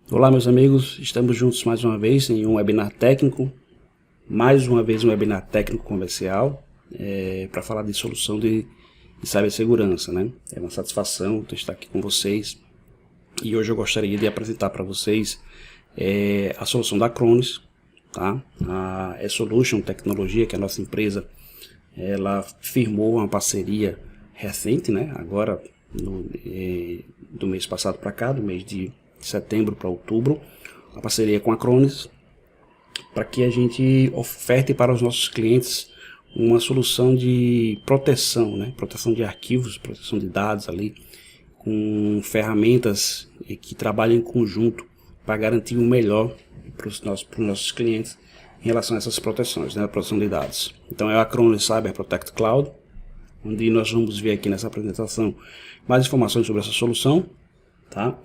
Olá, meus amigos, estamos juntos mais uma vez em um webinar técnico, mais uma vez um webinar técnico comercial, para falar de solução de cibersegurança, né? É uma satisfação estar aqui com vocês e hoje eu gostaria de apresentar para vocês a solução da Acronis, tá? A eSolution Tecnologia, que é a nossa empresa, ela firmou uma parceria recente, né? Agora do mês passado para cá, do mês de setembro para outubro, a parceria com a Acronis, para que a gente oferte para os nossos clientes uma solução de proteção, né? Proteção de arquivos, proteção de dados ali, com ferramentas que trabalham em conjunto para garantir o melhor para os nossos clientes em relação a essas proteções, né? A proteção de dados. Então é a Acronis Cyber Protect Cloud, onde nós vamos ver aqui nessa apresentação mais informações sobre essa solução, tá?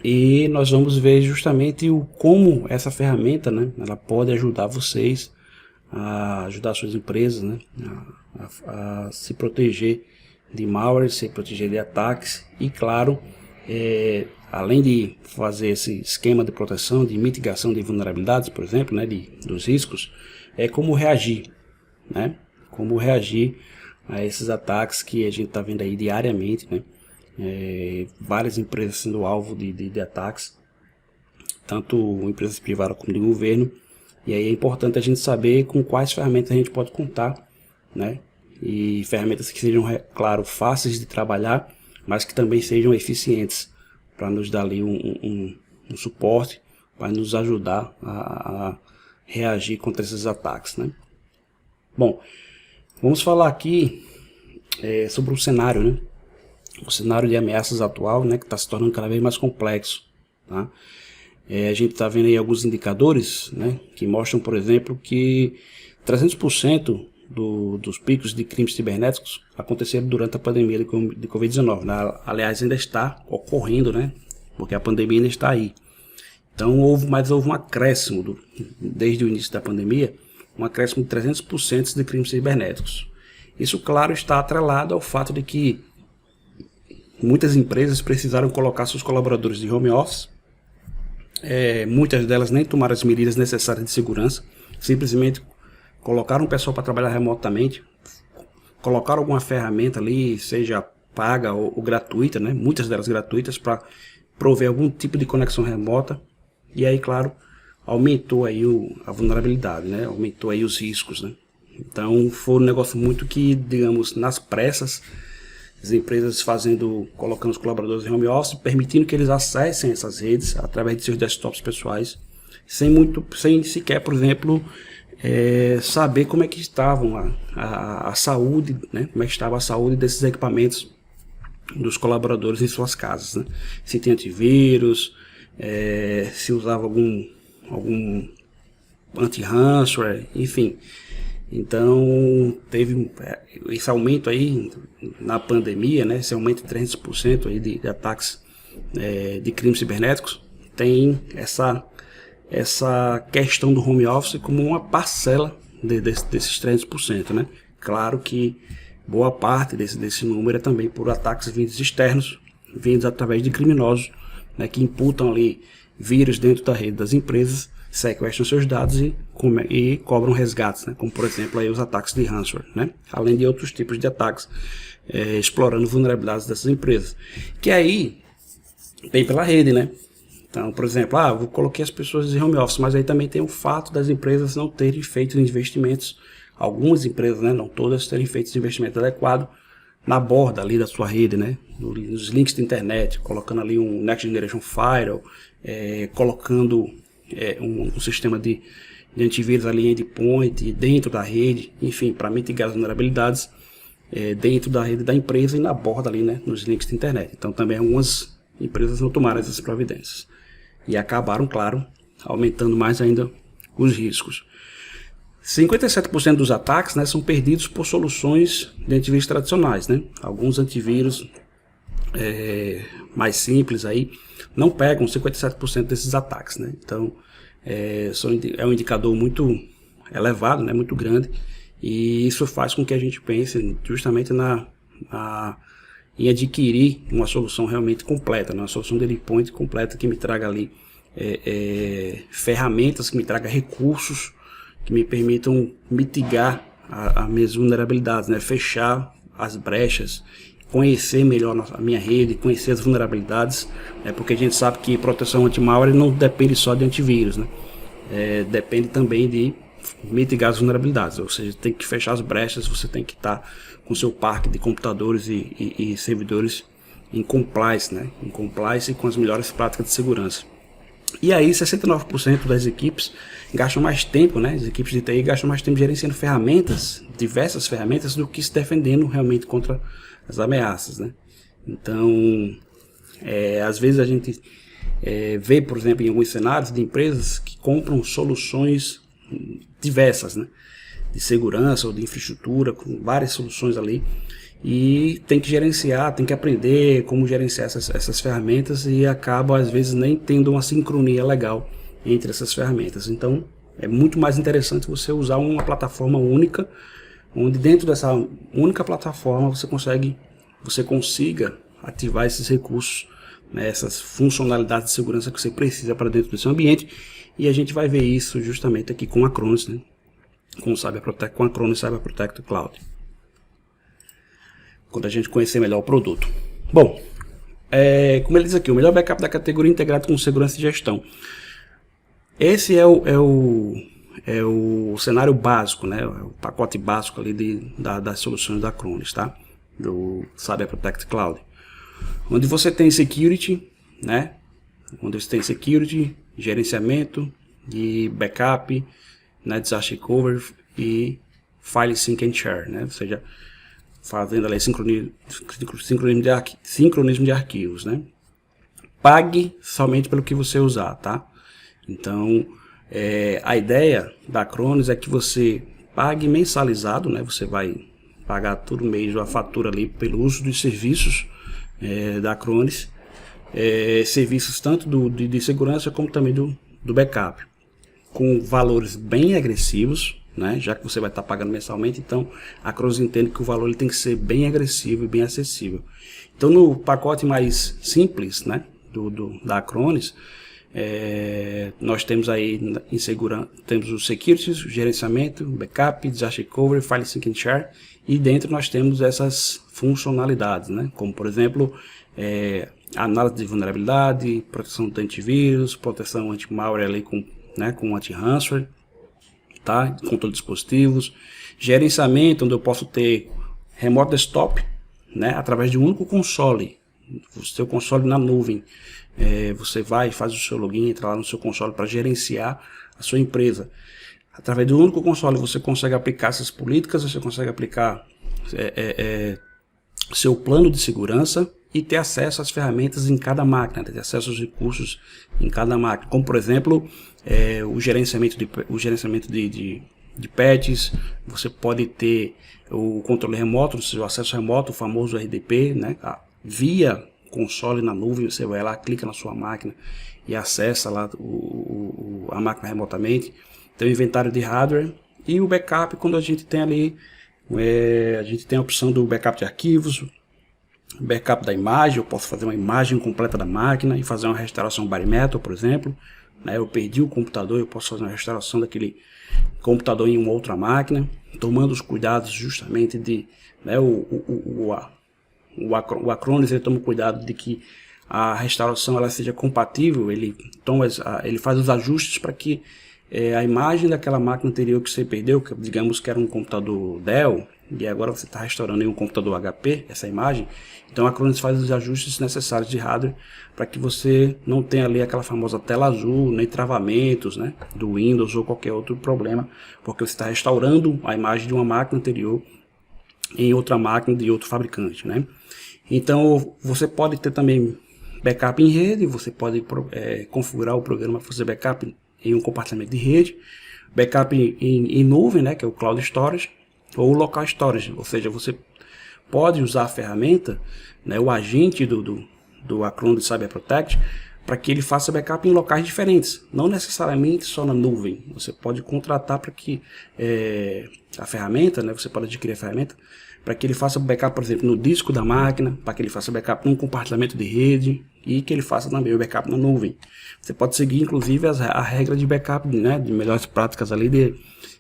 E nós vamos ver justamente como essa ferramenta, né, ela pode ajudar vocês a ajudar suas empresas, né, a se proteger de malware, se proteger de ataques e, claro, além de fazer esse esquema de proteção, de mitigação de vulnerabilidades, por exemplo, né, dos riscos, como reagir, né, como reagir a esses ataques que a gente está vendo aí diariamente, né. Várias empresas sendo alvo de ataques, tanto empresas privadas como de governo, e aí é importante a gente saber com quais ferramentas a gente pode contar, né? E ferramentas que sejam, claro, fáceis de trabalhar, mas que também sejam eficientes, para nos dar ali um suporte, para nos ajudar a reagir contra esses ataques, né? Bom, vamos falar aqui sobre o cenário, né? O cenário de ameaças atual, né, que está se tornando cada vez mais complexo, tá? A gente está vendo aí alguns indicadores, né, que mostram, por exemplo, que 300% dos picos de crimes cibernéticos aconteceram durante a pandemia de Covid-19, né? Aliás, ainda está ocorrendo, né, porque a pandemia ainda está aí. Então houve um acréscimo desde o início da pandemia, um acréscimo de 300% de crimes cibernéticos. Isso, claro, está atrelado ao fato de que muitas empresas precisaram colocar seus colaboradores de home office. Muitas delas nem tomaram as medidas necessárias de segurança, simplesmente colocaram o pessoal para trabalhar remotamente, colocaram alguma ferramenta ali, seja paga ou gratuita, né? Muitas delas gratuitas, para prover algum tipo de conexão remota, e aí, claro, aumentou aí a vulnerabilidade, né? Aumentou aí os riscos, né? Então foi um negócio muito que, digamos, nas pressas, as empresas colocando os colaboradores em home office, permitindo que eles acessem essas redes através de seus desktops pessoais, sem sequer, por exemplo, saber como é que estavam a saúde, né? Como é que estava a saúde desses equipamentos dos colaboradores em suas casas, né? Se tem antivírus, se usava algum anti-ransomware, enfim. Então teve esse aumento aí na pandemia, né? Esse aumento de 300% aí de ataques de crimes cibernéticos, tem essa questão do home office como uma parcela desses 300%, né? Claro que boa parte desse número é também por ataques vindos externos, vindos através de criminosos, né, que imputam ali vírus dentro da rede das empresas, sequestram seus dados e cobram resgates, né? Como por exemplo aí os ataques de ransomware, né? Além de outros tipos de ataques explorando vulnerabilidades dessas empresas, que aí vem pela rede, né? Então, por exemplo, eu coloquei as pessoas em home office, mas aí também tem o fato das empresas não terem feito investimentos, algumas empresas, né, não todas, terem feito esse investimento adequado na borda ali da sua rede, né? Nos links de internet, colocando ali um Next Generation Firewall, colocando um sistema de antivírus ali, endpoint, dentro da rede, enfim, para mitigar as vulnerabilidades dentro da rede da empresa e na borda ali, né, nos links de internet. Então também algumas empresas não tomaram essas providências e acabaram, claro, aumentando mais ainda os riscos. 57% dos ataques, né, são perdidos por soluções de antivírus tradicionais, né? Alguns antivírus mais simples aí não pegam 57% desses ataques, né? Então é um indicador muito elevado, né, muito grande, e isso faz com que a gente pense justamente em adquirir uma solução realmente completa, né? Uma solução de endpoint completa que me traga ali ferramentas, que me traga recursos que me permitam mitigar as minhas vulnerabilidades, né? Fechar as brechas, conhecer melhor a minha rede, conhecer as vulnerabilidades, né? Porque a gente sabe que proteção anti-malware não depende só de antivírus, né? Depende também de mitigar as vulnerabilidades, ou seja, tem que fechar as brechas, você tem que estar com seu parque de computadores e servidores em compliance, né? Em compliance com as melhores práticas de segurança. E aí 69% das equipes gastam mais tempo, né? As equipes de TI gastam mais tempo gerenciando ferramentas, diversas ferramentas, do que se defendendo realmente contra as ameaças, né? Então, às vezes a gente vê, por exemplo, em alguns cenários de empresas que compram soluções diversas, né? De segurança ou de infraestrutura, com várias soluções ali, e tem que gerenciar, tem que aprender como gerenciar essas ferramentas, e acaba às vezes nem tendo uma sincronia legal entre essas ferramentas. Então é muito mais interessante você usar uma plataforma única, onde dentro dessa única plataforma você consiga ativar esses recursos, né, essas funcionalidades de segurança que você precisa para dentro do seu ambiente. E a gente vai ver isso justamente aqui com a Acronis, né? Com a Acronis Cyber Protect Cloud, quando a gente conhecer melhor o produto. Bom, como ele diz aqui, o melhor backup da categoria integrado com segurança e gestão. Esse é o cenário básico, né? O pacote básico ali das soluções da Acronis, tá? Do Cyber Protect Cloud, onde você tem security, né? Onde você tem security, gerenciamento de backup, né? Disaster recovery e file sync and share, né? Ou seja, fazendo ali sincronismo de arquivos, né? Pague somente pelo que você usar, tá? Então, a ideia da Acronis é que você pague mensalizado, né? Você vai pagar todo mês a fatura ali pelo uso dos serviços da Acronis, serviços tanto de segurança como também do backup, com valores bem agressivos, né? Já que você vai estar pagando mensalmente, então a Acronis entende que o valor ele tem que ser bem agressivo e bem acessível. Então, no pacote mais simples, né, da Acronis, nós temos aí em segurança, temos o security, o gerenciamento, backup, disaster recovery, file sync and share, e dentro nós temos essas funcionalidades, né, como por exemplo, análise de vulnerabilidade, proteção do antivírus, proteção anti-malware ali com anti-ransomware, tá? Controle de dispositivos, gerenciamento, onde eu posso ter remote desktop, né? Através de um único console, o seu console na nuvem. Você vai, faz o seu login, entra lá no seu console para gerenciar a sua empresa. Através do único console você consegue aplicar essas políticas, você consegue aplicar seu plano de segurança e ter acesso às ferramentas em cada máquina, ter acesso aos recursos em cada máquina, como por exemplo o gerenciamento de patches. Você pode ter o controle remoto, o acesso remoto, o famoso RDP, né? Via console na nuvem, você vai lá, clica na sua máquina e acessa lá a máquina remotamente. Tem o inventário de hardware e o backup, quando a gente tem ali, a gente tem a opção do backup de arquivos, backup da imagem. Eu posso fazer uma imagem completa da máquina e fazer uma restauração bare metal, por exemplo, né? Eu perdi o computador, eu posso fazer uma restauração daquele computador em uma outra máquina, tomando os cuidados justamente de, né, o Acronis, ele toma cuidado de que a restauração ela seja compatível. Ele faz os ajustes para que a imagem daquela máquina anterior que você perdeu, que digamos que era um computador Dell, e agora você está restaurando em um computador HP essa imagem, então a Acronis faz os ajustes necessários de hardware para que você não tenha ali aquela famosa tela azul, nem travamentos, né, do Windows ou qualquer outro problema, porque você está restaurando a imagem de uma máquina anterior em outra máquina de outro fabricante, né? Então você pode ter também backup em rede, você pode configurar o programa para fazer backup em um compartimento de rede, backup em nuvem, né, que é o Cloud Storage, ou Local Storage, ou seja, você pode usar a ferramenta, né, o agente do Acronis Cyber Protect, para que ele faça backup em locais diferentes, não necessariamente só na nuvem. Você pode contratar para que a ferramenta, né, você pode adquirir a ferramenta para que ele faça backup, por exemplo, no disco da máquina, para que ele faça backup num compartilhamento de rede e que ele faça também o backup na nuvem. Você pode seguir, inclusive, a regra de backup, né, de melhores práticas ali,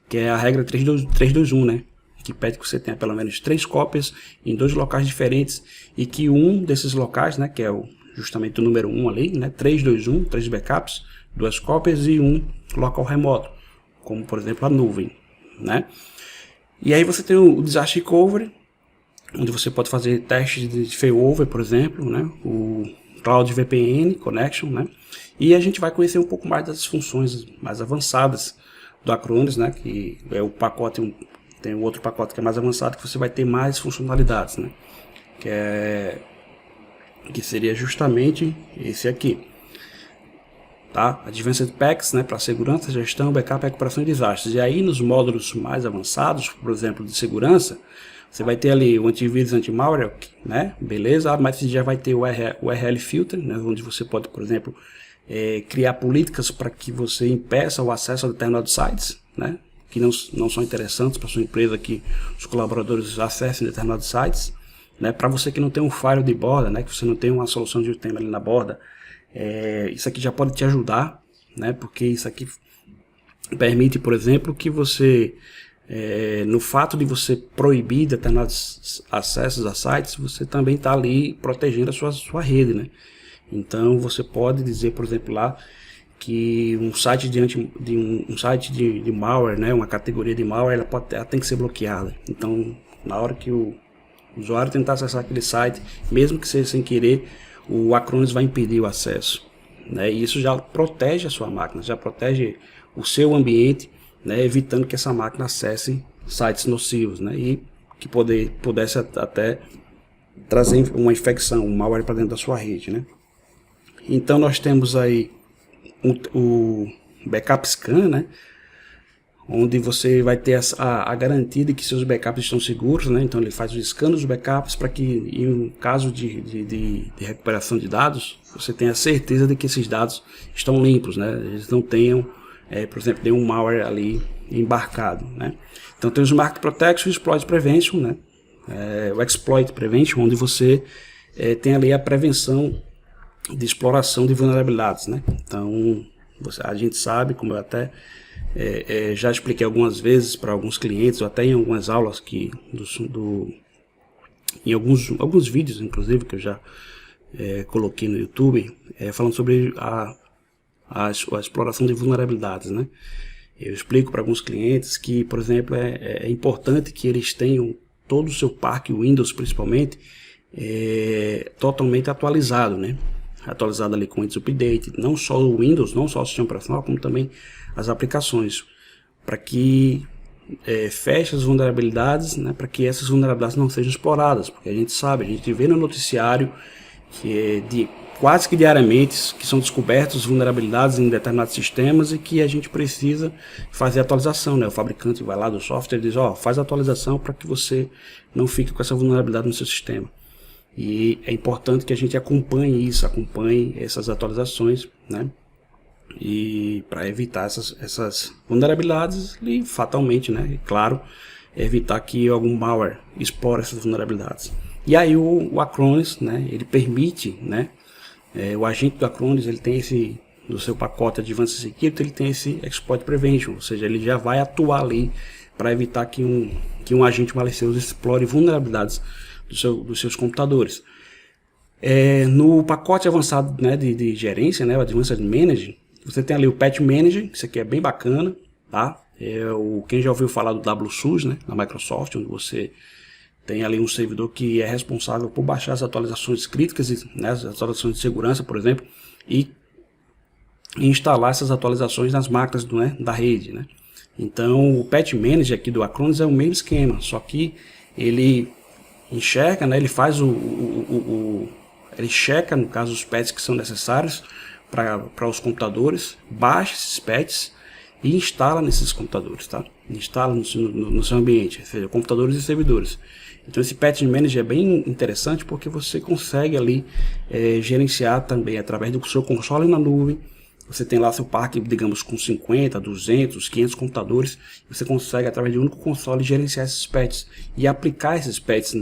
que é a regra 321, né, que pede que você tenha pelo menos 3 cópias em 2 locais diferentes e que um desses locais, né, que é justamente o número 1 ali, né, 321, 3 backups, 2 cópias e um local remoto, como por exemplo a nuvem, né. E aí você tem o Disaster Recovery, onde você pode fazer testes de failover, por exemplo, né, o Cloud VPN Connection, né, e a gente vai conhecer um pouco mais das funções mais avançadas do Acronis, né, que é o pacote, tem um outro pacote que é mais avançado, que você vai ter mais funcionalidades, né, que seria justamente esse aqui. Tá? Advanced Packs, né, para segurança, gestão, backup, recuperação de desastres. E aí nos módulos mais avançados, por exemplo, de segurança, você vai ter ali o antivírus, anti-malware, né, beleza, mas você já vai ter o URL filter, né, onde você pode, por exemplo, criar políticas para que você impeça o acesso a determinados sites, né, que não são interessantes para sua empresa, que os colaboradores acessem determinados sites, né, para você que não tem um firewall de borda, né, que você não tem uma solução de tema ali na borda. Isso aqui já pode te ajudar, né, porque isso aqui permite, por exemplo, que você, no fato de você proibir determinados acessos a sites, você também está ali protegendo a sua rede, né. Então você pode dizer, por exemplo, lá que um site de malware, né, uma categoria de malware, ela tem que ser bloqueada. Então, na hora que o usuário tentar acessar aquele site, mesmo que seja sem querer, o Acronis vai impedir o acesso, né? E isso já protege a sua máquina, já protege o seu ambiente, né? Evitando que essa máquina acesse sites nocivos, né? E que pudesse até trazer uma infecção, um malware para dentro da sua rede, né? Então nós temos aí o Backup Scan, né, onde você vai ter a garantia de que seus backups estão seguros, né? Então ele faz o scan dos backups para que, em um caso de recuperação de dados, você tenha certeza de que esses dados estão limpos, né? Eles não tenham, por exemplo, nenhum malware ali embarcado, né? Então tem os Market Protection e Exploit Prevention, né? O Exploit Prevention, onde você tem ali a prevenção de exploração de vulnerabilidades, né? Então a gente sabe, como eu até já expliquei algumas vezes para alguns clientes, ou até em algumas aulas em alguns vídeos, inclusive, que eu já coloquei no YouTube, falando sobre a exploração de vulnerabilidades, né? Eu explico para alguns clientes que, por exemplo, é importante que eles tenham todo o seu parque Windows, principalmente, totalmente atualizado, né? Atualizado ali com Windows Update, não só o Windows, não só o sistema operacional, como também as aplicações, para que feche as vulnerabilidades, né, para que essas vulnerabilidades não sejam exploradas, porque a gente vê no noticiário que quase que diariamente que são descobertas vulnerabilidades em determinados sistemas e que a gente precisa fazer atualização, né? O fabricante vai lá do software e diz, faz a atualização para que você não fique com essa vulnerabilidade no seu sistema. E é importante que a gente acompanhe essas atualizações, né? E para evitar essas vulnerabilidades e fatalmente, né? E, claro, evitar que algum malware explore essas vulnerabilidades. E aí o Acronis, né? Ele permite, né? O agente do Acronis, ele tem no seu pacote Advanced Security, ele tem esse Exploit Prevention, ou seja, ele já vai atuar ali para evitar que um agente malicioso explore vulnerabilidades dos seus computadores. No pacote avançado, né, de gerência, né, o Advanced Manager, você tem ali o Patch Manager, isso aqui é bem bacana, tá? Quem já ouviu falar do WSUS, né, da Microsoft, onde você tem ali um servidor que é responsável por baixar as atualizações críticas, né, as atualizações de segurança, por exemplo, e instalar essas atualizações nas máquinas da rede, né? Então o Patch Manager aqui do Acronis é o mesmo esquema, só que ele enxerga, né, ele faz ele checa, no caso, os patches que são necessários para os computadores, baixa esses patches e instala nesses computadores, tá? Instala no seu ambiente, ou seja, computadores e servidores. Então esse Patch Manager é bem interessante porque você consegue ali gerenciar também através do seu console na nuvem. Você tem lá seu parque, digamos, com 50, 200, 500 computadores. Você consegue, através de um único console, gerenciar esses patches e aplicar esses patches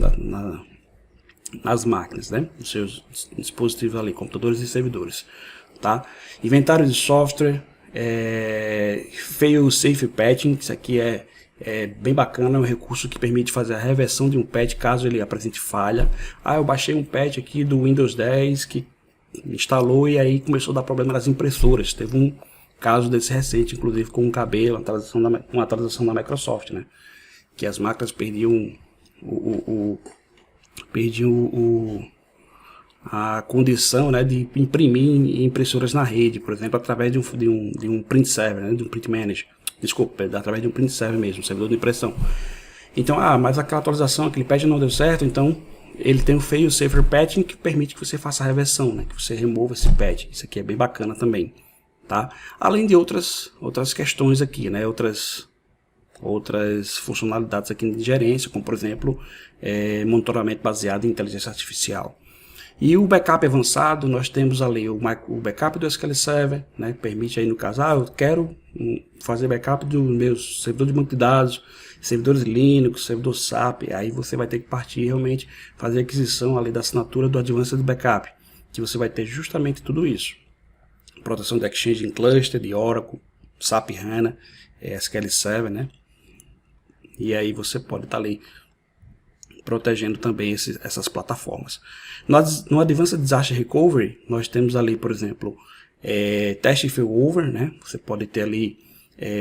nas máquinas, né? Nos seus dispositivos ali, computadores e servidores. Tá? Inventário de software, Fail Safe Patching, isso aqui é bem bacana, é um recurso que permite fazer a reversão de um patch caso ele apresente falha. Eu baixei um patch aqui do Windows 10 que instalou e aí começou a dar problema nas impressoras. Teve um caso desse recente, inclusive com um cabelo, uma atualização da Microsoft, né? Que as máquinas perdiam a condição, né, de imprimir impressoras na rede, por exemplo, através de um print server, né, de um print manager. Desculpa, através de um print server mesmo, um servidor de impressão. Então, mas aquela atualização, aquele patch não deu certo, então ele tem o Fail Safe Patching que permite que você faça a reversão, né, que você remova esse patch. Isso aqui é bem bacana também, tá? Além de outras questões aqui, né, outras funcionalidades aqui de gerência, como por exemplo, monitoramento baseado em inteligência artificial. E o backup avançado, nós temos ali o backup do SQL Server, né, permite aí no caso, eu quero fazer backup dos meus servidores de banco de dados, servidores Linux, servidor SAP, aí você vai ter que partir realmente, fazer a aquisição ali da assinatura do Advanced Backup, que você vai ter justamente tudo isso. Proteção de Exchange em Cluster, de Oracle, SAP HANA, SQL Server, né, e aí você pode estar ali protegendo também essas plataformas. No Advanced Disaster Recovery, nós temos ali, por exemplo, Test Failover, né? Você pode ter ali,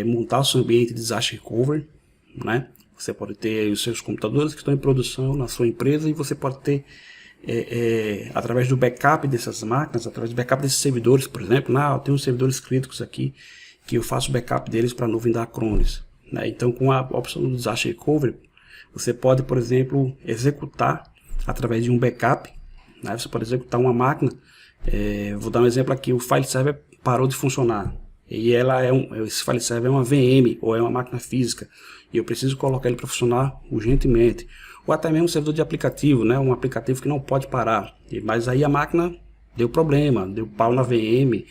montar o seu ambiente de Disaster Recovery, né? Você pode ter os seus computadores que estão em produção na sua empresa e você pode ter, através do backup dessas máquinas, através do backup desses servidores, por exemplo, eu tenho servidores críticos aqui, que eu faço backup deles para a nuvem da Acronis, né? Então, com a opção do Disaster Recovery, você pode, por exemplo, executar através de um backup, né? Você pode executar uma máquina, vou dar um exemplo aqui, o file server parou de funcionar, e esse file server é uma VM, ou é uma máquina física, e eu preciso colocar ele para funcionar urgentemente, ou até mesmo um servidor de aplicativo, né? Um aplicativo que não pode parar, mas aí a máquina deu problema, deu pau na VM,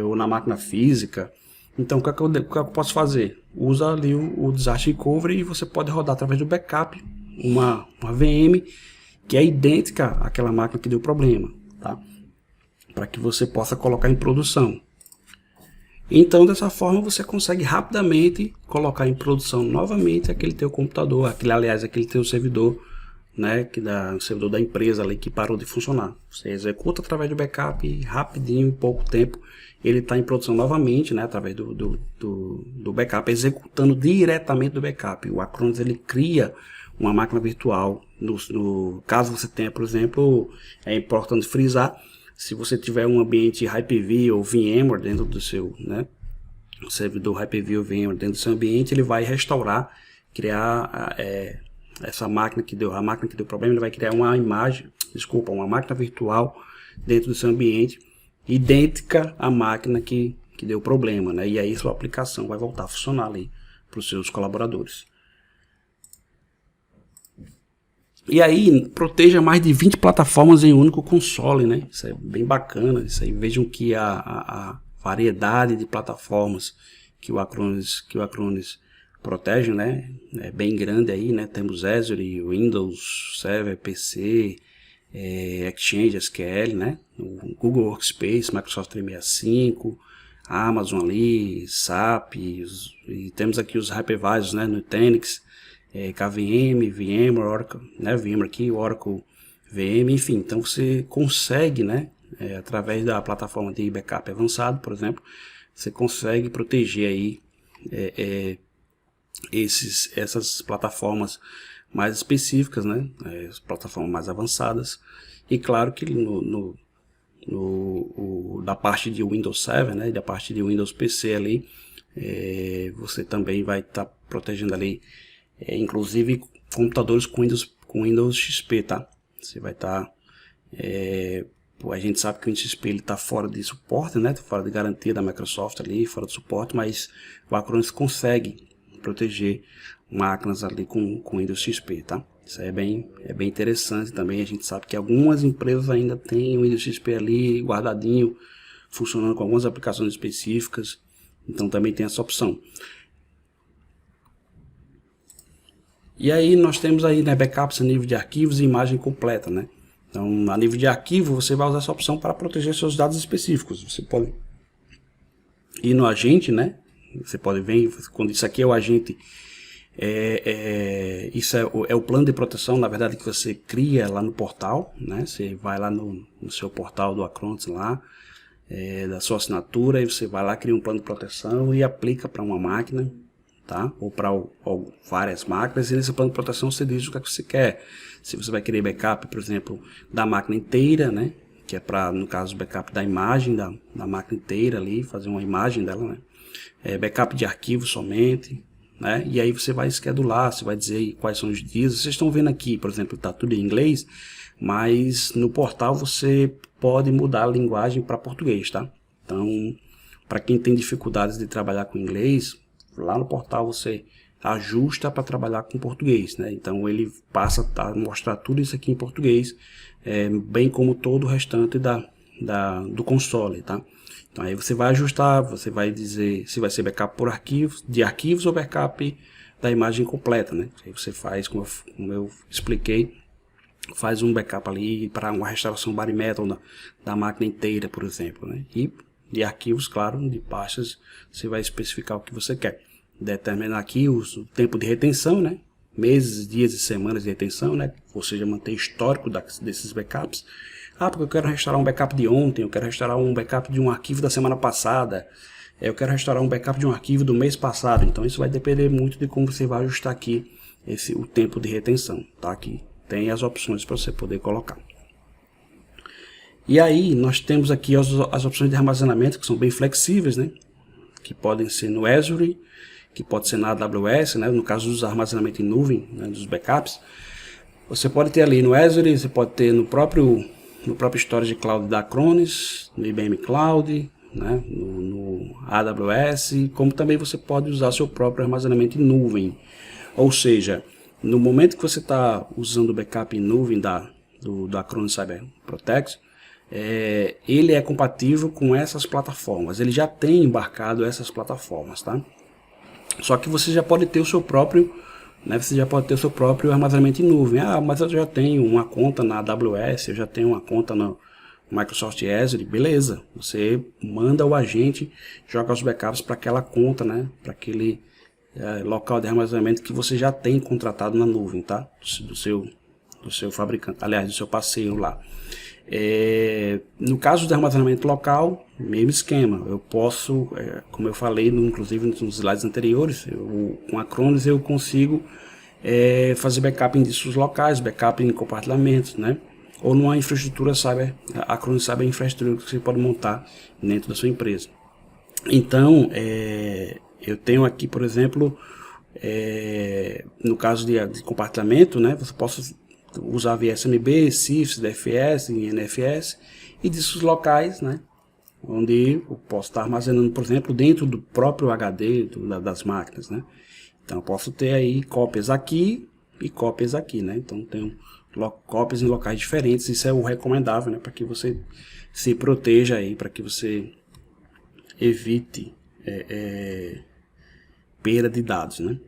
ou na máquina física. Então, o que eu posso fazer? Usa ali o Disaster Recovery e você pode rodar através do backup uma VM que é idêntica àquela máquina que deu problema, tá? Para que você possa colocar em produção. Então, dessa forma, você consegue rapidamente colocar em produção novamente aquele teu computador, aquele teu servidor, né, o servidor da empresa ali que parou de funcionar. Você executa através do backup e rapidinho, em pouco tempo, ele está em produção novamente, né, através do backup, executando diretamente do backup. O Acronis ele cria uma máquina virtual. No caso você tenha, por exemplo, é importante frisar, se você tiver um ambiente Hyper-V ou VMware dentro do seu, né, servidor Hyper-V ou VMware dentro do seu ambiente, ele vai restaurar, criar essa máquina que deu problema, ele vai criar uma máquina virtual dentro do seu ambiente, idêntica à máquina que deu problema, né? E aí sua aplicação vai voltar a funcionar ali para os seus colaboradores. E aí, proteja mais de 20 plataformas em um único console, né? Isso é bem bacana. Isso aí, vejam que a variedade de plataformas que o Acronis protege, né? É bem grande aí, né? Temos Azure, Windows Server, PC, Exchange, SQL, né? O Google Workspace, Microsoft 365, Amazon ali, SAP, e temos aqui os hypervisors, né? Nutanix, KVM, VMware, Oracle, né? VMware aqui, Oracle, VM, enfim. Então você consegue, né? Através da plataforma de backup avançado, por exemplo, você consegue proteger aí essas plataformas mais específicas, né? As plataformas mais avançadas. E claro que da parte de Windows Server, né? Da parte de Windows PC ali, você também vai estar protegendo ali, inclusive computadores com Windows XP, tá? Você vai estar a gente sabe que o Windows XP está fora de suporte, né? Fora de garantia da Microsoft ali, fora de suporte, mas o Acronis consegue proteger máquinas ali com Windows XP, tá? Isso aí é bem interessante também. A gente sabe que algumas empresas ainda têm o Windows XP ali guardadinho, funcionando com algumas aplicações específicas, então também tem essa opção. E aí nós temos aí, né, backups a nível de arquivos e imagem completa, né? Então, a nível de arquivo, você vai usar essa opção para proteger seus dados específicos. Você pode ir no agente, né? Você pode ver, quando isso aqui é o agente, isso é o plano de proteção, na verdade, que você cria lá no portal, né? Você vai lá no seu portal do Acronis lá, da sua assinatura, e você vai lá, cria um plano de proteção e aplica para uma máquina, tá? Ou para várias máquinas, e nesse plano de proteção você diz o que você quer. Se você vai querer backup, por exemplo, da máquina inteira, né? Que é para, no caso, backup da imagem da máquina inteira ali, fazer uma imagem dela, né? Backup de arquivo somente, né? E aí você vai schedular, você vai dizer quais são os dias. Vocês estão vendo aqui, por exemplo, está tudo em inglês, mas no portal você pode mudar a linguagem para português, tá? Então, para quem tem dificuldades de trabalhar com inglês, lá no portal você ajusta para trabalhar com português, né? Então ele passa a mostrar tudo isso aqui em português, bem como todo o restante do console, tá? Então aí você vai ajustar, você vai dizer se vai ser backup por arquivos ou backup da imagem completa, né? Aí você faz, como eu expliquei, faz um backup ali para uma restauração bare metal da máquina inteira, por exemplo, né? E de arquivos, claro, de pastas, você vai especificar o que você quer. Determinar aqui o tempo de retenção, né? Meses, dias e semanas de retenção, né? Ou seja, manter histórico desses backups. Ah, porque eu quero restaurar um backup de ontem, eu quero restaurar um backup de um arquivo da semana passada, eu quero restaurar um backup de um arquivo do mês passado. Então isso vai depender muito de como você vai ajustar aqui o tempo de retenção, tá? Aqui tem as opções para você poder colocar. E aí nós temos aqui as opções de armazenamento, que são bem flexíveis, né? Que podem ser no Azure, que pode ser na AWS, né? No caso dos armazenamentos em nuvem, né? Dos backups. Você pode ter ali no Azure, você pode ter no próprio Storage Cloud da Acronis, no IBM Cloud, né? no AWS, como também você pode usar seu próprio armazenamento em nuvem. Ou seja, no momento que você está usando o backup em nuvem da Acronis Cyber Protect, ele é compatível com essas plataformas, ele já tem embarcado essas plataformas, tá? Só que você já pode ter o seu próprio, né? Você já pode ter o seu próprio armazenamento em nuvem. Ah, mas eu já tenho uma conta na AWS, eu já tenho uma conta no Microsoft Azure, beleza? Você manda o agente, joga os backups para aquela conta, né? Para aquele local de armazenamento que você já tem contratado na nuvem, tá? Do seu fabricante, aliás, do seu parceiro lá. No caso de armazenamento local, mesmo esquema. Eu posso, como eu falei, inclusive nos slides anteriores, com a Acronis eu consigo fazer backup em discos locais, backup em compartilhamentos, né? Ou numa infraestrutura Acronis Cyber Infraestrutura que você pode montar dentro da sua empresa. Então, eu tenho aqui, por exemplo, no caso de compartilhamento, né? Você pode usar via SMB, CIFS, DFS, NFS e discos locais, né? Onde eu posso estar armazenando, por exemplo, dentro do próprio HD das máquinas, né? Então eu posso ter aí cópias aqui e cópias aqui, né? Então tenho cópias em locais diferentes. Isso é o recomendável, né? Para que você se proteja aí, para que você evite perda de dados, né?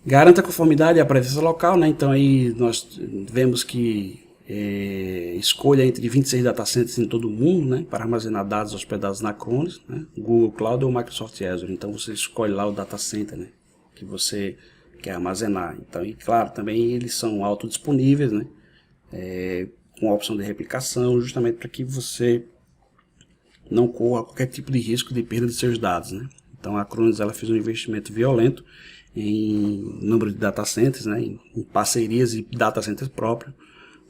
Garanta a conformidade e a presença local, né? Então aí nós vemos que escolha entre 26 datacenters em todo o mundo, né? Para armazenar dados hospedados na Acronis, né? Google Cloud ou Microsoft Azure. Então você escolhe lá o datacenter, né? Que você quer armazenar. Então, e claro, também eles são autodisponíveis, né? Com a opção de replicação, justamente para que você não corra qualquer tipo de risco de perda de seus dados, né? Então a Acronis ela fez um investimento violento em número de data centers, né, em parcerias e data centers próprios,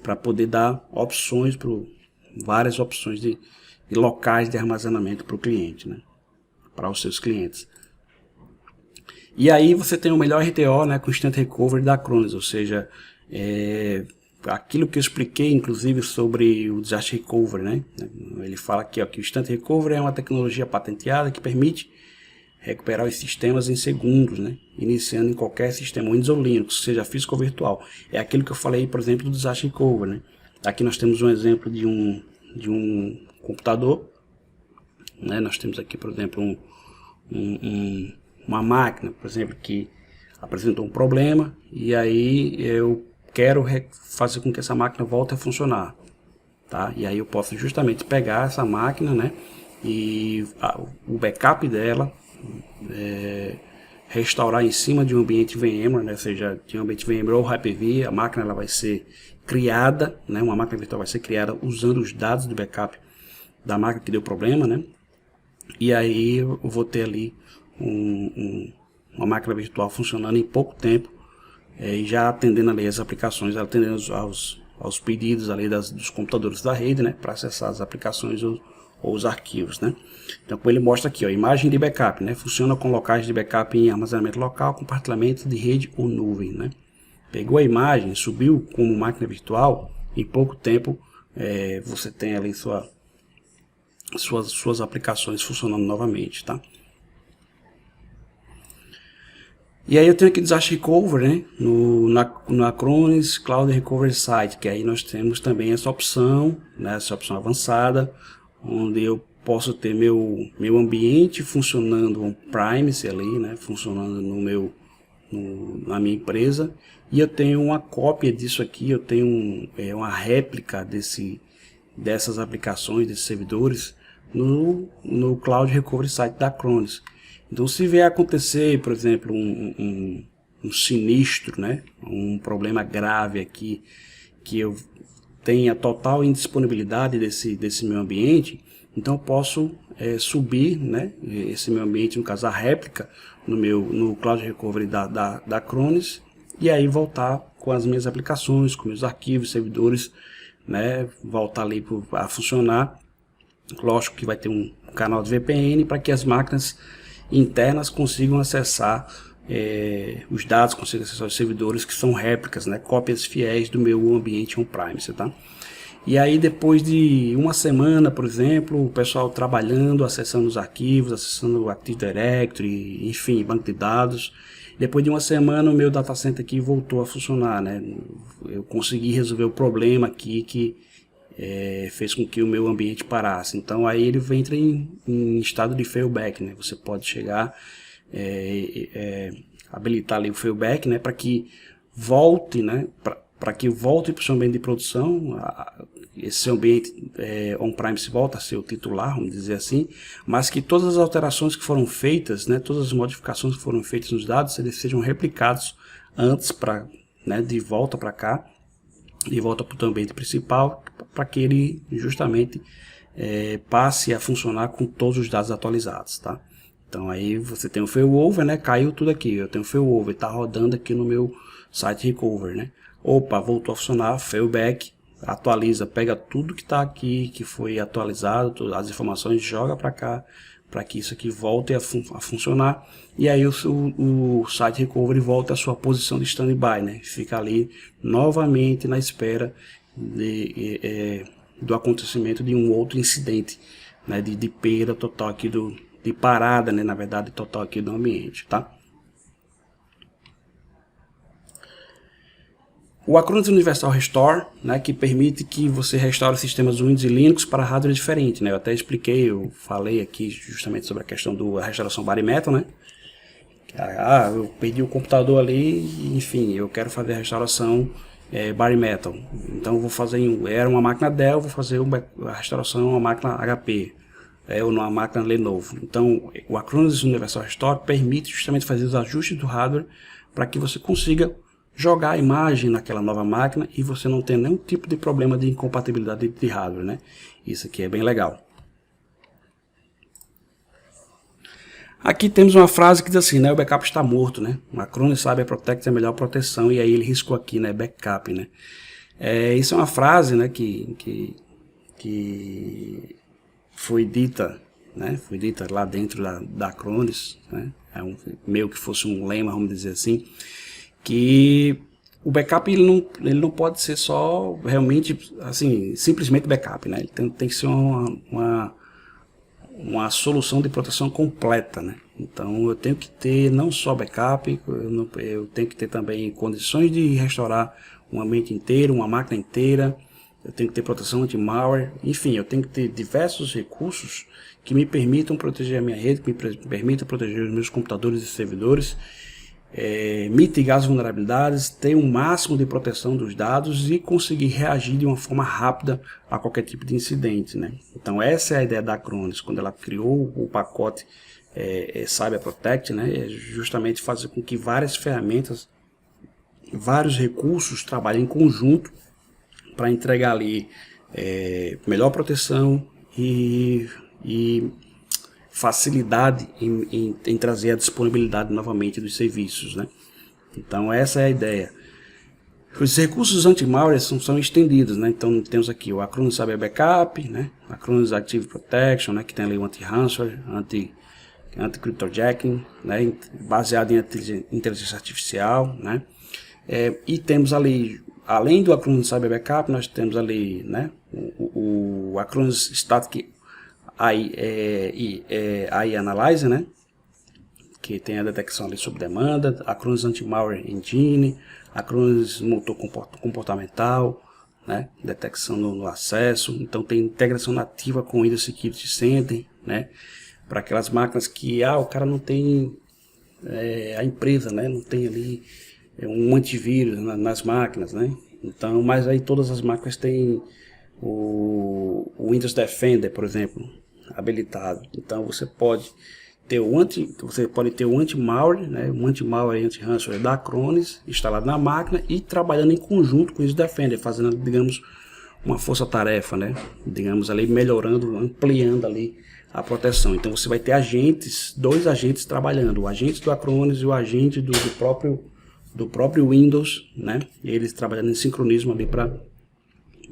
para poder dar opções, várias opções de locais de armazenamento para o cliente, né, para os seus clientes. E aí você tem o melhor RTO, né, com Instant Recovery da Acronis, ou seja, aquilo que eu expliquei, inclusive, sobre o Disaster Recovery, né, ele fala aqui ó, que o Instant Recovery é uma tecnologia patenteada que permite recuperar os sistemas em segundos, né? Iniciando em qualquer sistema, Windows ou Linux, seja físico ou virtual. É aquilo que eu falei, por exemplo, do Disaster Recovery, né? Aqui nós temos um exemplo de um computador, né? Nós temos aqui, por exemplo, uma máquina, por exemplo, que apresentou um problema e aí eu quero fazer com que essa máquina volte a funcionar, tá? E aí eu posso justamente pegar essa máquina, né? E o backup dela, restaurar em cima de um ambiente VMware, né? Seja de um ambiente VMware ou Hyper-V, a máquina ela vai ser criada, né? Uma máquina virtual vai ser criada usando os dados de backup da máquina que deu problema, né? E aí eu vou ter ali uma máquina virtual funcionando em pouco tempo, e já atendendo ali as aplicações, atendendo aos pedidos ali dos computadores da rede, né? Para acessar as aplicações ou os arquivos, né? Então, como ele mostra aqui, ó, imagem de backup, né? Funciona com locais de backup em armazenamento local, compartilhamento de rede ou nuvem, né? Pegou a imagem, subiu como máquina virtual, em pouco tempo você tem ali suas aplicações funcionando novamente, tá? E aí eu tenho aqui o Disaster Recovery, né? Na Acronis Cloud Recovery Site, que aí nós temos também essa opção, né? Essa opção avançada, onde eu posso ter meu ambiente funcionando on-premise ali, né? Funcionando na minha empresa, e eu tenho uma cópia disso aqui, eu tenho uma réplica dessas aplicações, desses servidores, no Cloud Recovery Site da Acronis. Então, se vier acontecer, por exemplo, um sinistro, né, um problema grave aqui, que eu tenha total indisponibilidade desse meu ambiente, então eu posso subir, né, esse meu ambiente, no caso a réplica, no Cloud Recovery da Acronis, e aí voltar com as minhas aplicações, com meus arquivos, servidores, né, voltar ali a funcionar. Lógico que vai ter um canal de VPN para que as máquinas internas consigam acessar os dados, consigam acessar os servidores que são réplicas, né, cópias fiéis do meu ambiente on-premise, tá? E aí depois de uma semana, por exemplo, o pessoal trabalhando, acessando os arquivos, acessando o Active Directory, enfim, banco de dados. Depois de uma semana o meu data center aqui voltou a funcionar, né? Eu consegui resolver o problema aqui que fez com que o meu ambiente parasse. Então aí ele entra em estado de failback, né? Você pode chegar, habilitar ali o failback, né? Para que volte, né? Para que volte para o seu ambiente de produção, esse seu ambiente on-premise volta a ser o titular, vamos dizer assim, mas que todas as alterações que foram feitas, né, todas as modificações que foram feitas nos dados, eles sejam replicados antes de volta para cá, de volta para o ambiente principal, para que ele justamente passe a funcionar com todos os dados atualizados, tá? Então aí você tem o failover, né, caiu tudo aqui, eu tenho o failover, está rodando aqui no meu site recovery, né? Opa, voltou a funcionar, failback, atualiza, pega tudo que está aqui, que foi atualizado, as informações, joga para cá, para que isso aqui volte a funcionar, e aí o site recovery volta à sua posição de standby, né? Fica ali novamente na espera do acontecimento de um outro incidente, né? De perda total aqui de parada, né? Na verdade, total aqui do ambiente, tá? O Acronis Universal Restore, né, que permite que você restaure sistemas Windows e Linux para hardware diferente, né? Eu até expliquei, eu falei aqui justamente sobre a questão da restauração bare metal, né? Eu perdi o computador ali, enfim, eu quero fazer a restauração bare metal. Então eu vou fazer era uma máquina Dell, vou fazer a restauração em uma máquina HP, ou numa máquina Lenovo. Então o Acronis Universal Restore permite justamente fazer os ajustes do hardware para que você consiga jogar a imagem naquela nova máquina e você não tem nenhum tipo de problema de incompatibilidade de hardware, né? Isso aqui é bem legal. Aqui temos uma frase que diz assim, né? O backup está morto, né? O Acronis Cyber Protect é a melhor proteção, e aí ele riscou aqui, né? Backup, né? Isso é uma frase, né? Que foi dita, né? Foi dita lá dentro da Acronis, né? Meio que fosse um lema, vamos dizer assim, que o backup ele não pode ser só realmente assim simplesmente backup, né? Ele tem que ser uma solução de proteção completa, né? Então eu tenho que ter não só backup, eu tenho que ter também condições de restaurar um ambiente inteiro, uma máquina inteira, eu tenho que ter proteção anti-malware, enfim, eu tenho que ter diversos recursos que me permitam proteger a minha rede, que me permitam proteger os meus computadores e servidores, mitigar as vulnerabilidades, ter um máximo de proteção dos dados e conseguir reagir de uma forma rápida a qualquer tipo de incidente, né? Então essa é a ideia da Acronis, quando ela criou o pacote Cyber Protect, né? É justamente fazer com que várias ferramentas, vários recursos trabalhem em conjunto para entregar ali melhor proteção e facilidade em trazer a disponibilidade novamente dos serviços, né? Então essa é a ideia. Os recursos anti-malware são estendidos, né? Então temos aqui o Acronis Cyber Backup, né? Acronis Active Protection, né? Que tem ali o anti-ransomware, anti-cryptojacking, né? Baseado em inteligência artificial, né? E temos ali, além do Acronis Cyber Backup, nós temos ali, né? O Acronis Static AI Analyzer, né? Que tem a detecção ali sob demanda, Acronis Anti-Malware Engine, Acronis Motor Comportamental, né? Detecção no acesso. Então tem integração nativa com o Windows Security Center, né? Para aquelas máquinas que o cara não tem, a empresa, né? Não tem ali um antivírus nas máquinas, né? Então, mas aí todas as máquinas têm o Windows Defender, por exemplo, habilitado. Então você pode ter o anti-malware, né, um anti-malware e anti-ransomware da Acronis instalado na máquina e trabalhando em conjunto com o Windows Defender, fazendo, digamos, uma força-tarefa, né, digamos ali, melhorando, ampliando ali a proteção. Então você vai ter dois agentes trabalhando, o agente do Acronis e o agente do próprio Windows, né, eles trabalhando em sincronismo ali para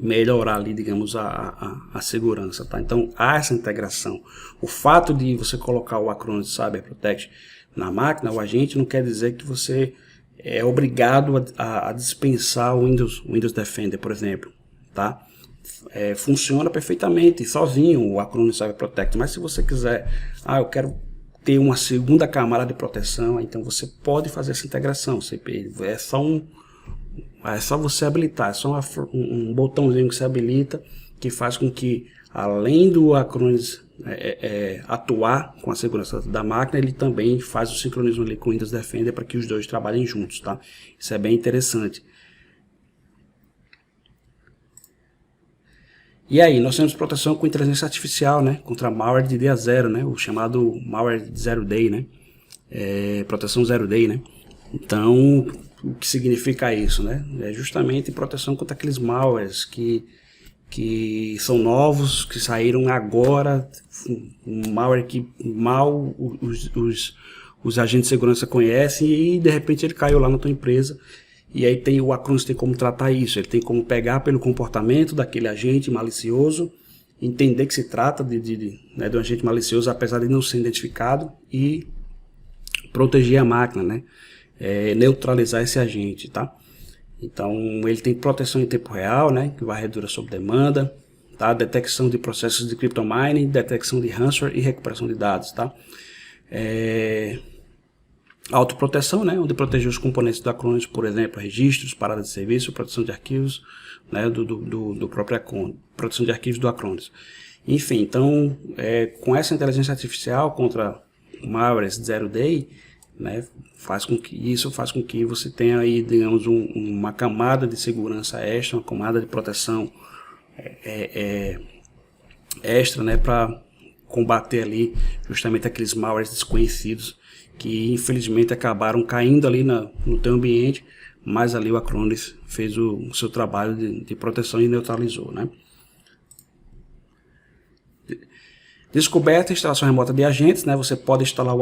melhorar ali, digamos, a segurança, tá? Então há essa integração. O fato de você colocar o Acronis Cyber Protect na máquina, o agente, não quer dizer que você é obrigado a dispensar o Windows Defender, por exemplo, tá? Funciona perfeitamente sozinho o Acronis Cyber Protect, mas se você quiser, eu quero ter uma segunda camada de proteção, então você pode fazer essa integração. É só você habilitar, é só um botãozinho que você habilita, que faz com que, além do Acronis atuar com a segurança da máquina, ele também faz o sincronismo ali com o Windows Defender para que os dois trabalhem juntos, tá? Isso é bem interessante. E aí, nós temos proteção com inteligência artificial, né? Contra malware de dia zero, né? O chamado malware zero day, né? Proteção zero day, né? Então, o que significa isso, né? É justamente proteção contra aqueles malwares que são novos, que saíram agora, um malware que mal os agentes de segurança conhecem e de repente ele caiu lá na tua empresa. E aí o Acronis tem como tratar isso, ele tem como pegar pelo comportamento daquele agente malicioso, entender que se trata de um agente malicioso, apesar de não ser identificado, e proteger a máquina, né? Neutralizar esse agente, tá? Então ele tem proteção em tempo real, né? Varredura sob demanda, tá? Detecção de processos de cryptomining, detecção de ransomware e recuperação de dados, tá? Autoproteção, né? Onde proteger os componentes do Acronis, por exemplo, registros, paradas de serviço, proteção de arquivos, né? Do próprio Acronis, proteção de arquivos do Acronis. Enfim, então com essa inteligência artificial contra malwares zero day, né, faz com que você tenha aí, digamos, uma camada de segurança extra, uma camada de proteção extra, né, para combater ali justamente aqueles malwares desconhecidos que infelizmente acabaram caindo ali no teu ambiente, mas ali o Acronis fez o seu trabalho de proteção e neutralizou, né. Descoberta e instalação remota de agentes, né, você pode instalar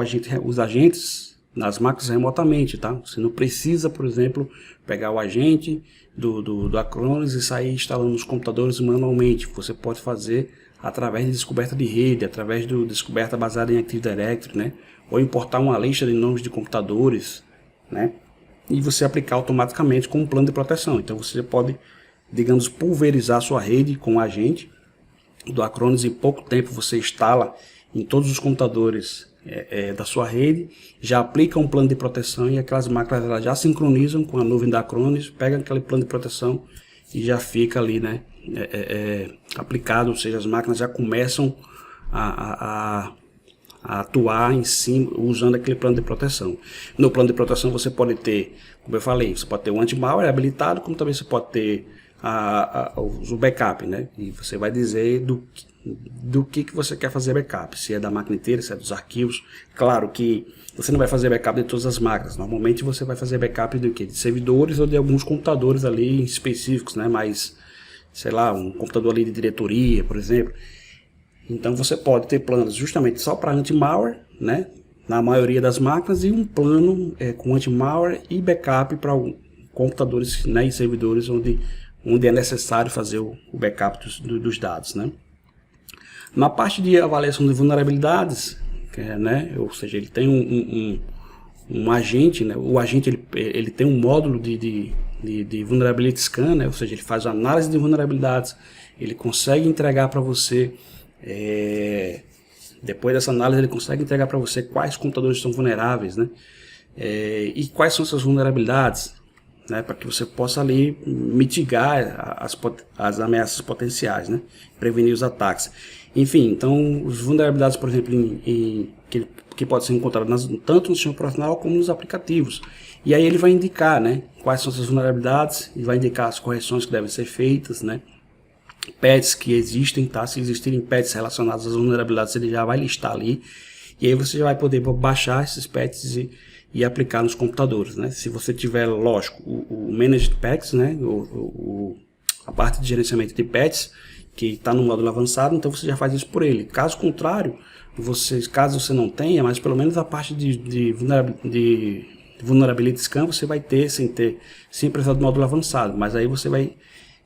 os agentes nas máquinas remotamente, tá? Você não precisa, por exemplo, pegar o agente do Acronis e sair instalando nos computadores manualmente. Você pode fazer através de descoberta de rede, através de descoberta baseada em Active Directory, né? Ou importar uma lista de nomes de computadores, né? E você aplicar automaticamente com um plano de proteção. Então você pode, digamos, pulverizar sua rede com o agente do Acronis. Em pouco tempo você instala em todos os computadores da sua rede, já aplica um plano de proteção e aquelas máquinas elas já sincronizam com a nuvem da Acronis, pega aquele plano de proteção e já fica ali, né, aplicado, ou seja, as máquinas já começam a atuar em cima, usando aquele plano de proteção. No plano de proteção você pode ter, como eu falei, você pode ter o anti-malware habilitado, como também você pode ter o backup, né? E você vai dizer do que você quer fazer backup, se é da máquina inteira, se é dos arquivos. Claro que você não vai fazer backup de todas as máquinas, normalmente você vai fazer backup de servidores ou de alguns computadores ali específicos, né? Mas, sei lá, um computador ali de diretoria, por exemplo. Então você pode ter planos justamente só para anti-malware, né, na maioria das máquinas, e um plano com anti-malware e backup para computadores, né, e servidores onde é necessário fazer o backup dos dados, né. Na parte de avaliação de vulnerabilidades, né, ou seja, ele tem um agente, né, o agente ele tem um módulo de vulnerability scan, né, ou seja, ele faz análise de vulnerabilidades, ele consegue entregar para você depois dessa análise ele consegue entregar para você quais computadores estão vulneráveis, né? E quais são essas vulnerabilidades, né? Para que você possa ali mitigar as ameaças potenciais, né? Prevenir os ataques. Enfim, então as vulnerabilidades, por exemplo, que pode ser encontrada tanto no sistema operacional como nos aplicativos. E aí ele vai indicar, né, quais são essas vulnerabilidades e vai indicar as correções que devem ser feitas, né? Patches que existem, tá? Se existirem patches relacionados às vulnerabilidades, ele já vai listar ali. E aí você já vai poder baixar esses patches e aplicar nos computadores, né? Se você tiver, lógico, o Managed Patches, né? A parte de gerenciamento de patches, que está no módulo avançado, então você já faz isso por ele. Caso contrário, caso você não tenha, mas pelo menos a parte de vulnerability scan você vai ter sem precisar do módulo avançado. Mas aí você vai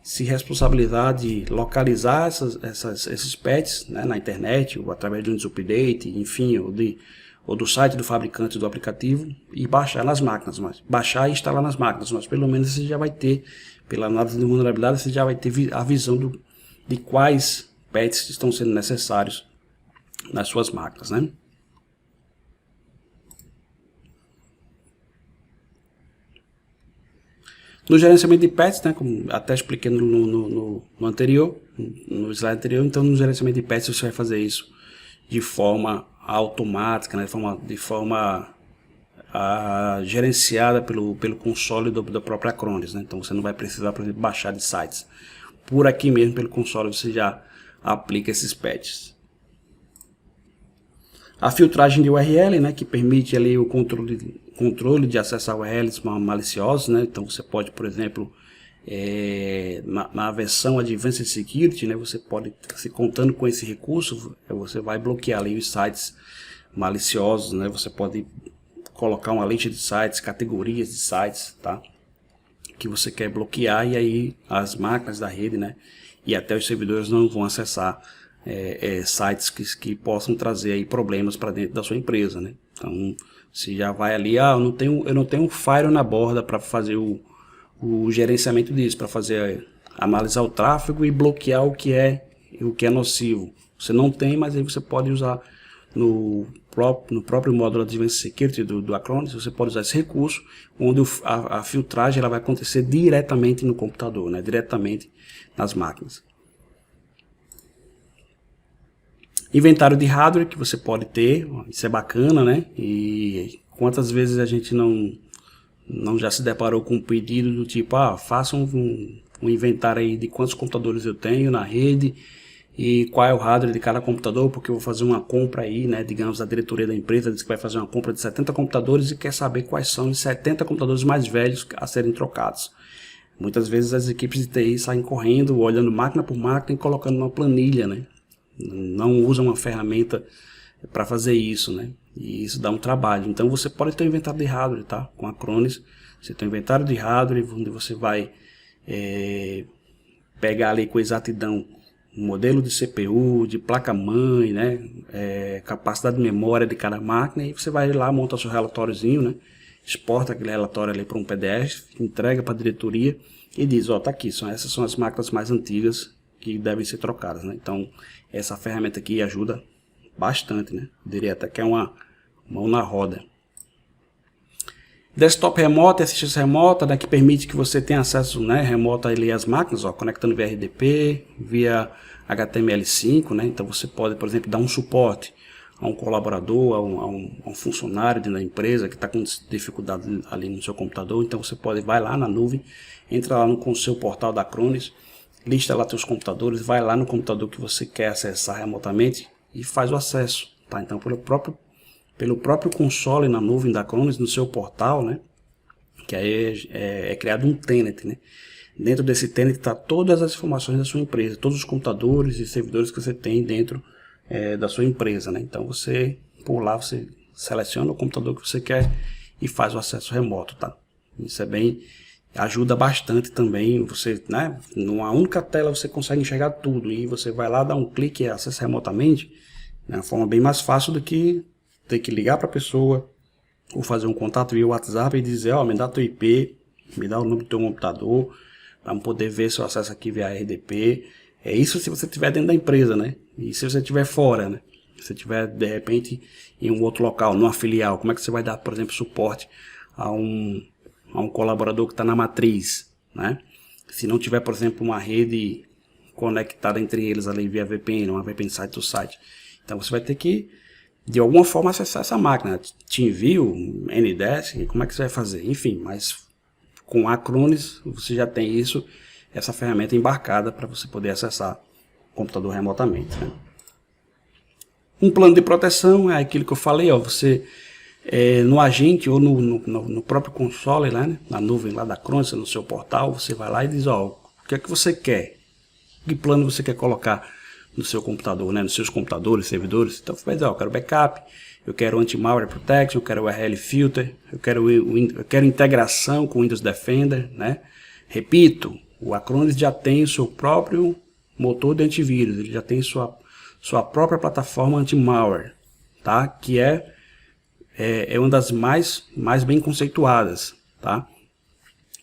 se responsabilizar de localizar esses patches, né, na internet, ou através de um update, enfim, ou do site do fabricante do aplicativo, e baixar nas máquinas, baixar e instalar nas máquinas, mas pelo menos você já vai ter, pela análise de vulnerabilidade, você já vai ter a visão de quais patches estão sendo necessários nas suas máquinas, né? No gerenciamento de patches, né, como até expliquei no anterior, no slide anterior, então no gerenciamento de patches você vai fazer isso de forma automática, né, de forma gerenciada pelo console da própria Acronis, né, então você não vai precisar, por exemplo, baixar de sites. Por aqui mesmo, pelo console, você já aplica esses patches. A filtragem de URL, né, que permite ali o controle de acesso a URLs maliciosos, né? Então você pode, por exemplo, na versão Advanced Security, né, você pode, se contando com esse recurso, você vai bloquear ali os sites maliciosos, né? Você pode colocar uma lista de sites, categorias de sites, tá? Que você quer bloquear, e aí as máquinas da rede, né, e até os servidores não vão acessar sites que possam trazer aí problemas para dentro da sua empresa, né? Então, se já vai ali, eu não tenho um firewall na borda para fazer o gerenciamento disso, para fazer analisar o tráfego e bloquear o que é nocivo. Você não tem, mas aí você pode usar no próprio módulo Advanced Security do Acronis, você pode usar esse recurso, onde a filtragem ela vai acontecer diretamente no computador, né? Diretamente nas máquinas. Inventário de hardware que você pode ter, isso é bacana, né? E quantas vezes a gente não já se deparou com um pedido do tipo, faça um inventário aí de quantos computadores eu tenho na rede e qual é o hardware de cada computador, porque eu vou fazer uma compra aí, né? Digamos, a diretoria da empresa diz que vai fazer uma compra de 70 computadores e quer saber quais são os 70 computadores mais velhos a serem trocados. Muitas vezes as equipes de TI saem correndo, olhando máquina por máquina e colocando uma planilha, né? Não usam uma ferramenta para fazer isso, né? E isso dá um trabalho. Então você pode ter um inventário de hardware, tá? Com a Acronis, você tem um inventário de hardware onde você vai pegar ali com exatidão o modelo de CPU, de placa-mãe, né? Capacidade de memória de cada máquina, e você vai lá, monta seu relatóriozinho, né? Exporta aquele relatório ali para um PDF, entrega para a diretoria e diz, tá aqui, essas são as máquinas mais antigas que devem ser trocadas, né? Então essa ferramenta aqui ajuda bastante, né? Eu diria até que é uma mão na roda. Desktop remoto, assistência remota, né, que permite que você tenha acesso, né, remoto ali às máquinas, ó, conectando via RDP, via HTML5, né, então você pode, por exemplo, dar um suporte a um colaborador, a um funcionário dentro da empresa que está com dificuldade ali no seu computador. Então você vai lá na nuvem, entra lá com o seu portal da Acronis, lista lá seus computadores, vai lá no computador que você quer acessar remotamente e faz o acesso, tá? Então pelo próprio console na nuvem da Acronis, no seu portal, né, que aí é criado um tenant, né? Dentro desse tenant está todas as informações da sua empresa, todos os computadores e servidores que você tem dentro da sua empresa, né? Então você, por lá, você seleciona o computador que você quer e faz o acesso remoto, tá? Isso ajuda bastante também, você, né? Numa única tela você consegue enxergar tudo e você vai lá, dá um clique e acessa remotamente, de uma forma bem mais fácil do que ter que ligar para a pessoa ou fazer um contato via WhatsApp e dizer, ó, me dá teu IP, me dá o número do teu computador, para poder ver seu acesso aqui via RDP. É isso se você estiver dentro da empresa, né? E se você estiver fora, né? Se você estiver, de repente, em um outro local, numa filial, como é que você vai dar, por exemplo, suporte a um colaborador que está na matriz, né? Se não tiver, por exemplo, uma rede conectada entre eles ali via VPN, uma VPN site to site. Então você vai ter que, de alguma forma, acessar essa máquina. TeamViewer, Ndesk, como é que você vai fazer? Enfim, mas com a Acronis você já tem isso, essa ferramenta embarcada para você poder acessar o computador remotamente, né? Um plano de proteção é aquilo que eu falei, ó, você no agente ou no próprio console, lá, né, na nuvem lá da Acronis, no seu portal, você vai lá e diz, ó, o que é que você quer? Que plano você quer colocar no seu computador, né, nos seus computadores, servidores? Então você vai dizer, ó, eu quero backup, eu quero anti-malware protection, eu quero URL filter, eu quero integração com o Windows Defender, né? Repito, o Acronis já tem o seu próprio motor de antivírus, ele já tem sua própria plataforma anti-malware, tá? Que é uma das mais bem conceituadas, tá?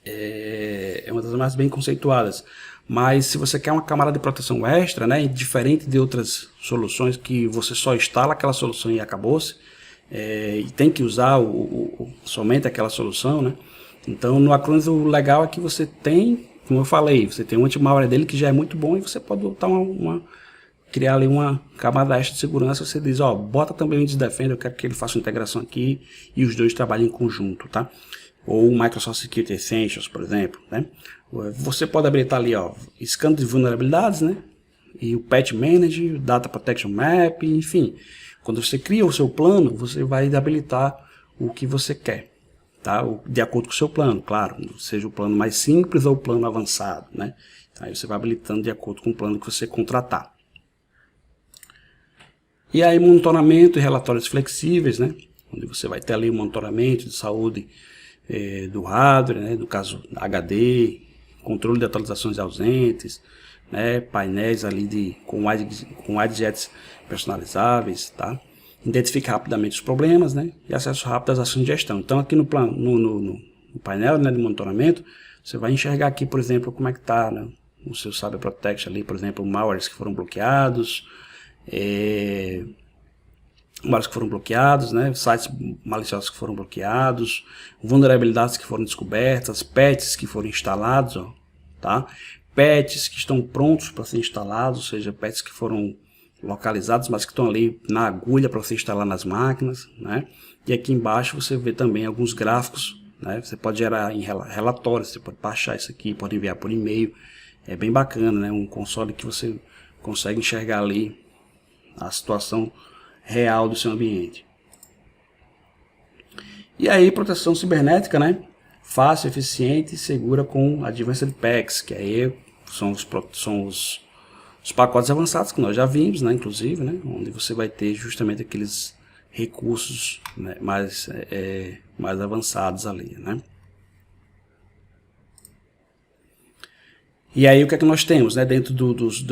É uma das mais bem conceituadas. Mas se você quer uma camada de proteção extra, né, diferente de outras soluções que você só instala aquela solução e acabou-se, e tem que usar somente aquela solução, né? Então no Acronis o legal é que você tem, como eu falei, você tem um anti-malware dele que já é muito bom e você pode botar criar ali uma camada extra de segurança. Você diz, ó, bota também o Windows Defender, eu quero que ele faça uma integração aqui e os dois trabalhem em conjunto, tá? Ou o Microsoft Security Essentials, por exemplo, né? Você pode habilitar ali, ó, scan de vulnerabilidades, né? E o Patch Manager, Data Protection Map, enfim. Quando você cria o seu plano, você vai habilitar o que você quer, tá? De acordo com o seu plano, claro. Seja o plano mais simples ou o plano avançado, né? Aí você vai habilitando de acordo com o plano que você contratar. E aí monitoramento e relatórios flexíveis, né? Onde você vai ter ali o monitoramento de saúde do hardware, né? No caso HD, controle de atualizações ausentes, né? Painéis ali com widgets personalizáveis, tá? Identifica rapidamente os problemas, né? E acesso rápido às ações de gestão. Então aqui no painel, né, de monitoramento, você vai enxergar aqui, por exemplo, como é que está, né, o seu Cyber Protection ali, por exemplo, malwares que foram bloqueados, né, sites maliciosos que foram bloqueados, vulnerabilidades que foram descobertas, patches que foram instalados, ó, tá? Patches que estão prontos para ser instalados, ou seja, patches que foram localizados, mas que estão ali na agulha para você instalar nas máquinas, né? E aqui embaixo você vê também alguns gráficos, né? Você pode gerar em relatórios, você pode baixar isso aqui, pode enviar por e-mail, é bem bacana, né? Um console que você consegue enxergar ali a situação real do seu ambiente. E aí, proteção cibernética, né? Fácil, eficiente e segura com Advanced Packs, que aí são os pacotes avançados que nós já vimos, né? Inclusive, né? Onde você vai ter justamente aqueles recursos, né, mais avançados ali, né? E aí o que é que nós temos, né, dentro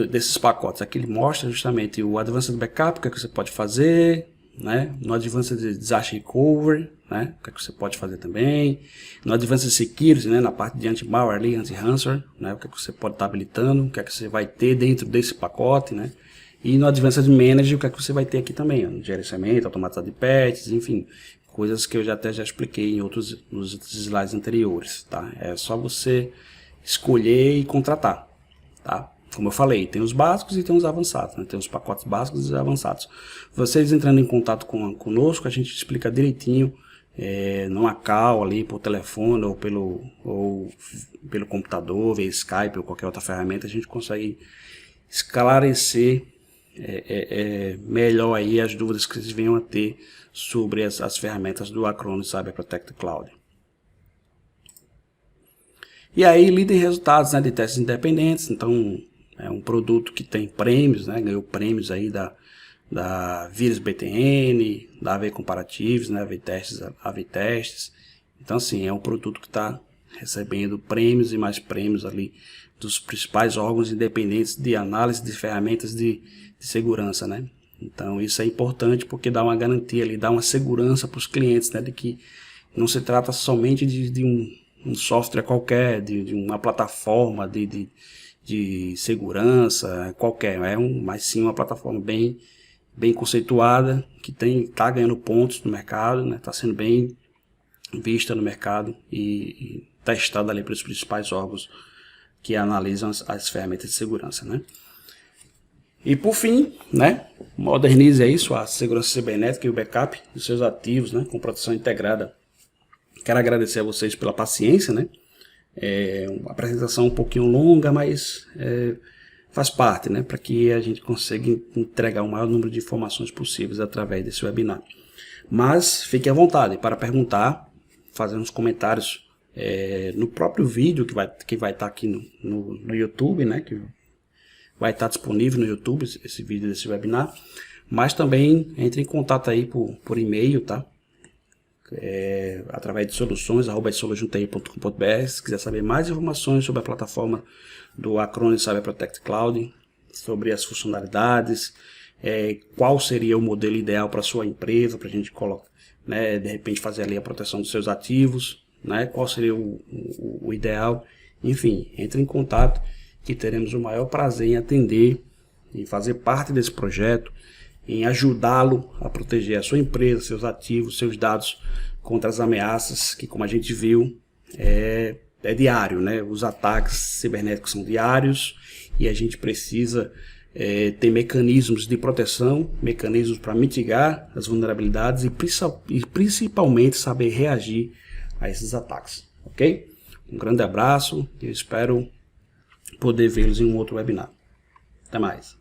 desses pacotes? Aqui ele mostra justamente o Advanced Backup, o que é que você pode fazer, né? No Advanced Disaster Recovery, né? O que é que você pode fazer também. No Advanced Security, né, na parte de anti-malware ali, anti-ransomware, né? O que é que você pode estar habilitando, o que é que você vai ter dentro desse pacote, né? E no Advanced Manager, o que é que você vai ter aqui também? Ó, gerenciamento, automatizado de patches, enfim, coisas que eu já expliquei em nos outros slides anteriores, tá? É só você escolher e contratar, tá? Como eu falei, tem os básicos e tem os avançados, né? Tem os pacotes básicos e os avançados. Vocês entrando em contato conosco, a gente explica direitinho, numa call ali por telefone ou pelo computador, via Skype ou qualquer outra ferramenta, a gente consegue esclarecer melhor aí as dúvidas que vocês venham a ter sobre as ferramentas do Acronis Cyber Protect Cloud. E aí, líder em resultados, né, de testes independentes. Então, é um produto que tem prêmios, né, ganhou prêmios aí da Vírus BTN, da AV Comparativos, né, AV Testes. Então, assim, é um produto que está recebendo prêmios e mais prêmios ali dos principais órgãos independentes de análise de ferramentas de segurança, né. Então, isso é importante porque dá uma garantia ali, dá uma segurança para os clientes, né, de que não se trata somente de um software qualquer, de uma plataforma de segurança qualquer, mas sim uma plataforma bem conceituada, que está ganhando pontos no mercado, né, está sendo bem vista no mercado e testada ali pelos principais órgãos que analisam as ferramentas de segurança, né. E por fim, né, modernize aí sua segurança cibernética e o backup dos seus ativos, né, com proteção integrada. Quero agradecer a vocês pela paciência, né? Uma apresentação um pouquinho longa, mas faz parte, né? Para que a gente consiga entregar o maior número de informações possíveis através desse webinar. Mas fique à vontade para perguntar, fazer uns comentários no próprio vídeo que vai estar aqui no YouTube, né? Que vai estar disponível no YouTube esse vídeo desse webinar. Mas também entre em contato aí por e-mail, tá? Através de soluções@solutionti.com.br. Se quiser saber mais informações sobre a plataforma do Acronis Cyber Protect Cloud, sobre as funcionalidades, qual seria o modelo ideal para a sua empresa, para a gente colocar, né, de repente fazer ali a proteção dos seus ativos, né, qual seria o ideal, enfim, entre em contato que teremos o maior prazer em atender, em fazer parte desse projeto, em ajudá-lo a proteger a sua empresa, seus ativos, seus dados contra as ameaças que, como a gente viu, é diário, né? Os ataques cibernéticos são diários e a gente precisa ter mecanismos de proteção, mecanismos para mitigar as vulnerabilidades e principalmente saber reagir a esses ataques, ok? Um grande abraço e eu espero poder vê-los em um outro webinar. Até mais.